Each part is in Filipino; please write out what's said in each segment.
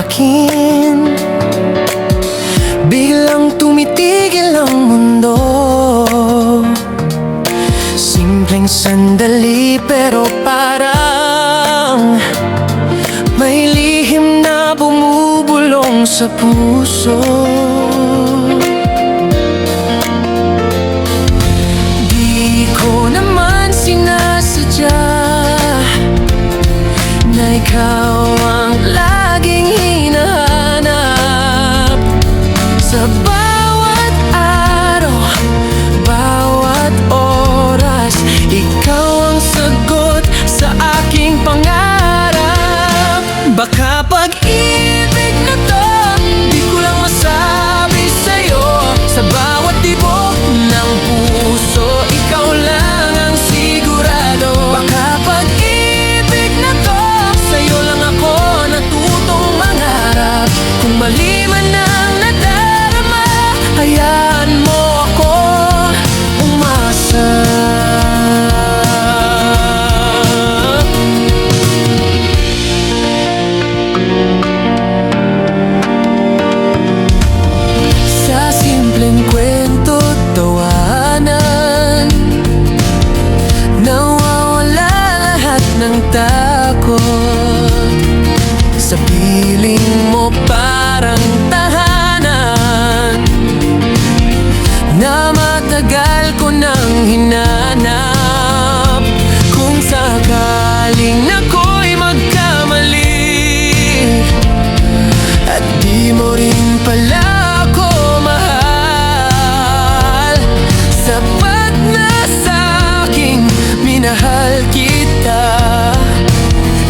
akin. Biglang tumitigil ang mundo. Simpleng sandali pero parang may lihim na bumubulong sa puso. Di ko naman sinasadya na ikaw ang laging hinahanap. Sa bawat araw, bawat oras, ikaw ang sagot sa aking pangarap. Baka pag-ibig na to, di ko lang masabi sa'yo. Sa bawat tibok ng puso, ikaw lang ang sigurado. Baka pag-ibig na to, sa'yo lang ako natutong mangarap. Kung mali man ang nadarama, hayaan mo ako umasa. Sa simpleng kwento, tawanan, nawawala lahat ng takot. Sa piling mo parang tahanan na matagal ko nang hinanap. Kung sakaling ako'y magkamali at di mo rin pala ako mahal, sapat na sa'king minahal kita.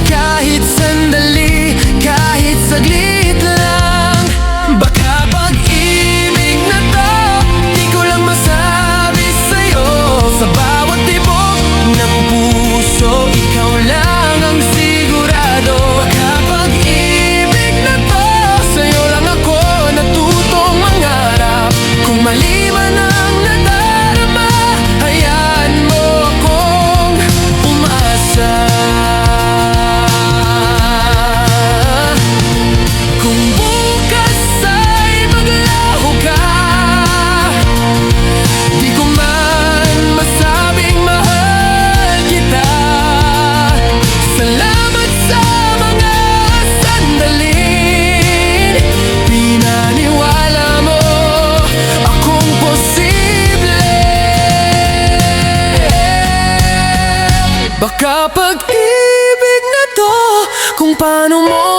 Kahit sandali, kahit saglit lang. Baka pag-ibig na to, di ko lang masabi sa'yo. Sa bawat tibok ng puso, ikaw lang ang sigurado. Baka pag-ibig na to, sa'yo lang ako natutong mangarap. Kung mali man ang nadarama, hayaan mo akong umasa. Kung bukas ay maglaho ka, di ko man masabing mahal kita. Salamat sa mga sandalin, pinaniwala mo akong posible. Baka pag-ibig na to, kung paano mo